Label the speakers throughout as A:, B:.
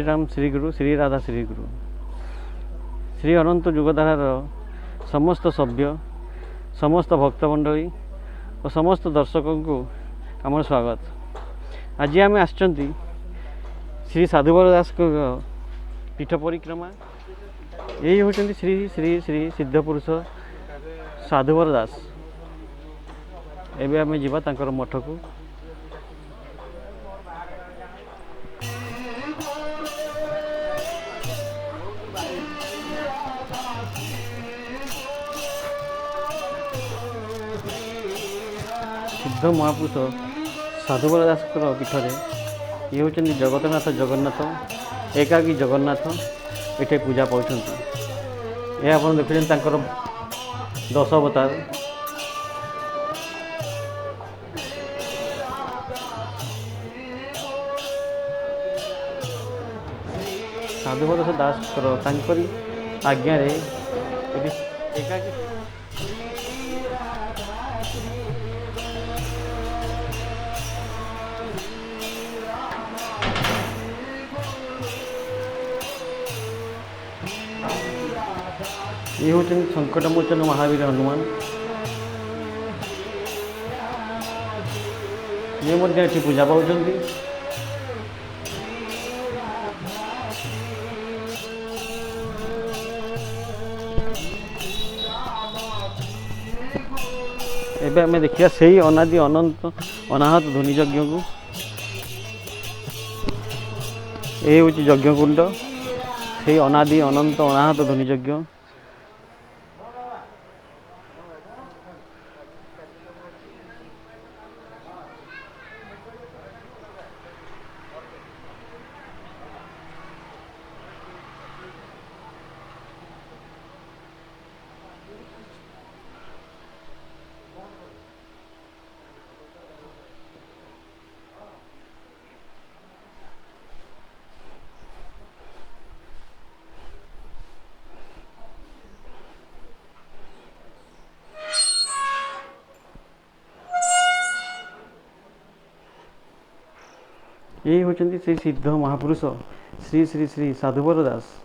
A: श्रीराम श्रीगुरु श्री राधा श्रीगुरु श्री अनंत जुगधारार समस्त सभ्य समस्त भक्तमंडली और समस्त दर्शक को आम स्वागत। आज आम आसचंती श्री साधुवर दास पीठ परिक्रमा। यही होचंती श्री श्री श्री सिद्धपुरुष साधुवर दास। एबे आम जीवा तांकर मठ को। सिद्ध महापुरुष साधुवर दास पीठरे ये होचंती जगतनाथ जगन्नाथ एकाकी जगन्नाथ ये पूजा पाँच। यह आप देखुं तांकर 10 अवतार। साधुवर दास तांकरी आज्ञा एकाकी ये हूँ संकटमोचन महावीर हनुमान। ये पूजा पाँच। एबे आमे देखिया सही अनादि अनंत अनाहत ध्वनि यज्ञ को। ये हूँ यज्ञ कुंड से अनादि अनंत अनाहत ध्वनि यज्ञ। ये होचंती श्री सिद्ध महापुरुष श्री श्री श्री साधुवर दास।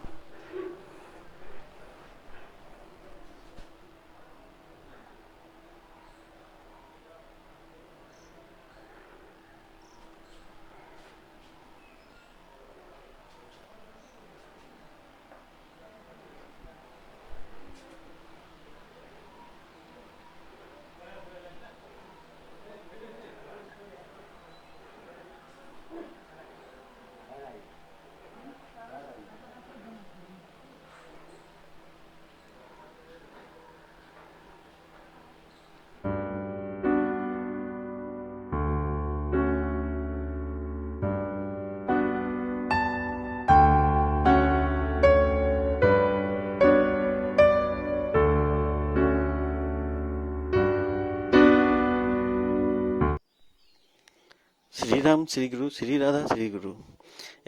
A: श्रीराम श्रीगुरु श्री राधा श्रीगुरु।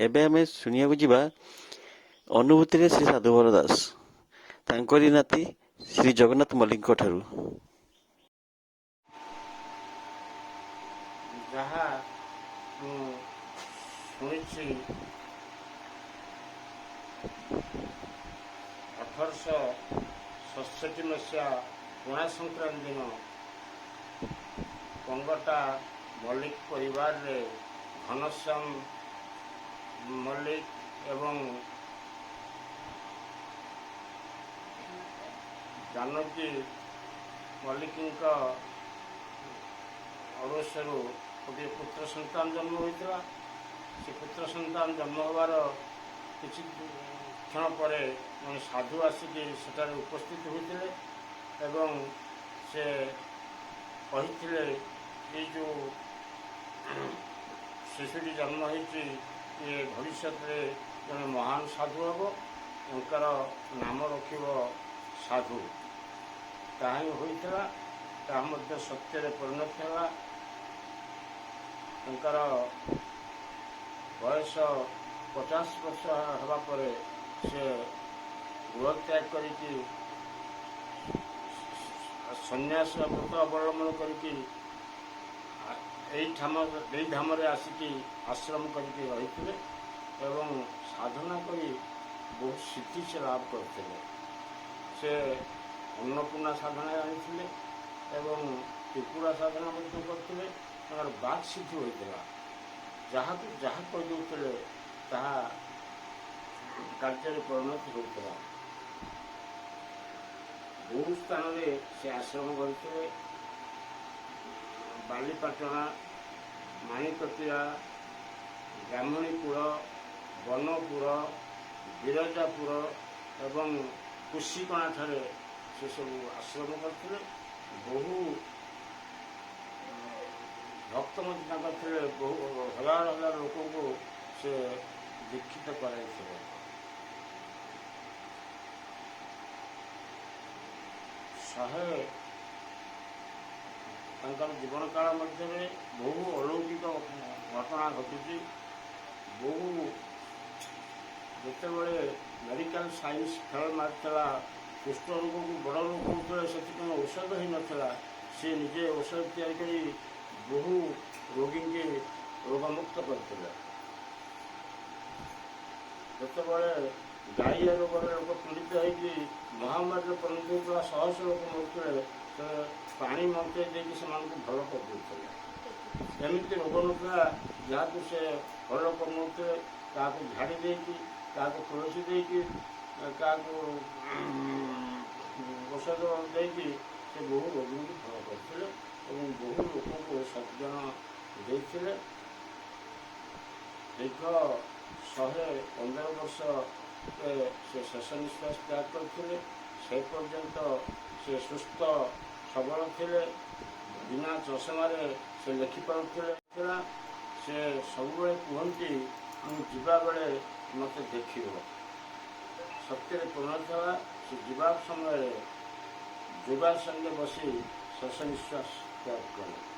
A: एबे आमे सुनिया को जीवा अनुभूति रे श्री साधुवर दास तांकरी नाती श्री जगन्नाथ मल्लिक ठारू।
B: जहाँ शुणी 1867 मसीहा पणा संक्रांति दिन पंगटा मल्लिक परिवार रे घनश्याम मल्लिक एवं जानकी मल्लिक अवश्य गोटे पुत्र संतान जन्म होता। से पुत्र संतान जन्म होवार किसी क्षण पर मैं साधु आसिक सेठारे उपस्थित होते एवं से कही ये जो शिशुटी जन्म होती ये भविष्य में जड़े महान साधु हम उनकर नाम रख साधु ताही होता ताहा सत्य परिणत है। उनकर बयस 50 वर्ष होगापर से गृह त्याग कर सन्यास व्रत अवलम्बन करके धाम आसिकी आश्रम करके रही ଏବଂ ସାଧନା କରି ବହୁତ ସିଦ୍ଧି ସେ ଲାଭ କରିଥିଲେ। ସେ ଅନ୍ନପୂର୍ଣ୍ଣା ସାଧନା ଜାଣିଥିଲେ ଏବଂ ତ୍ରିପୁରା ସାଧନା ମଧ୍ୟ କରିଥିଲେ। ତାଙ୍କର ବାକ୍ ସିଦ୍ଧି ହୋଇଥିଲା। ଯାହାକୁ ଯାହା କହିଦେଉଥିଲେ ତାହା କାର୍ଯ୍ୟରେ ପରିଣତ ହେଉଥିଲା। ବହୁ ସ୍ଥାନରେ ସେ ଆଶ୍ରମ କରିଥିଲେ। ବାଲିପାଟଣା, ମାଣିକତିରା, ବ୍ରାହ୍ମଣୀପୁର, ବନପୁର, ବିରଜାପୁର ଏବଂ କୁଶିକଣାଠାରେ ସେସବୁ ଆଶ୍ରମ କରିଥିଲେ। ବହୁ ଭକ୍ତ ମଧ୍ୟ ତାଙ୍କର ଥିଲେ। ବହୁ ହଜାର ହଜାର ଲୋକଙ୍କୁ ସେ ଦୀକ୍ଷିତ କରାଇଥିଲେ। ତାଙ୍କର ଜୀବନ କାଳ ମଧ୍ୟରେ ବହୁ ଅଲୌକିକ ଘଟଣା ଘଟୁଛି। ବହୁ ଯେତେବେଳେ ମେଡ଼ିକାଲ ସାଇନ୍ସ ଫେଲ୍ ମାରିଥିଲା, କୁଷ୍ଠ ରୋଗକୁ ବଡ଼ ରୋଗ ହେଉଥିଲା, ସେଥିପାଇଁ ଔଷଧ ହୋଇନଥିଲା, ସେ ନିଜେ ଔଷଧ ତିଆରି କରି ବହୁ ରୋଗୀଙ୍କୁ ରୋଗମୁକ୍ତ କରିଥିଲେ। ଯେତେବେଳେ ଡାଇରିଆ ରୋଗରେ ଲୋକ ପୀଡ଼ିତ ହୋଇକି ମହାମାରୀରେ ପରିଣତ ହେଉଥିଲା, ଶହ ଶହ ଲୋକ ମରୁଥିଲେ, ସେ ପାଣି ମନ୍ଥେଇ ଦେଇକି ସେମାନଙ୍କୁ ଭଲ କରିଦେଉଥିଲେ। ଏମିତି ରୋଗ ନଥିଲା ଯାହାକୁ ସେ ଭଲ କରୁନଥିଲେ। କାହାକୁ ଝାଡ଼ି ଦେଇକି, କାହାକୁ ତୁଳସୀ ଦେଇକି, କାହାକୁ ଔଷଧ ଦେଇକି ସେ ବହୁ ରୋଗୀଙ୍କୁ ଭଲ କରିଥିଲେ ଏବଂ ବହୁ ଲୋକଙ୍କୁ ସଜ୍ଜନ ଦେଇଥିଲେ। ଦୀର୍ଘ 115 ବର୍ଷ ସେ ଶେଷ ନିଶ୍ୱାସ ତ୍ୟାଗ କରିଥିଲେ। ସେ ପର୍ଯ୍ୟନ୍ତ ସେ ସୁସ୍ଥ ସବଳ ଥିଲେ। ବିନା ଚଷମାରେ ସେ ଲେଖିପାରୁଥିଲେ। ସେ ସବୁବେଳେ କୁହନ୍ତି, ମୁଁ ଯିବାବେଳେ ମୋତେ ଦେଖିବ। ସତ୍ୟରେ ପରିଣତ ହେଲା। ସେ ଯିବା ସମୟରେ ଯୋଗାସନରେ ବସି ଶେଷ ନିଶ୍ୱାସ ତ୍ୟାଗ କଲେ।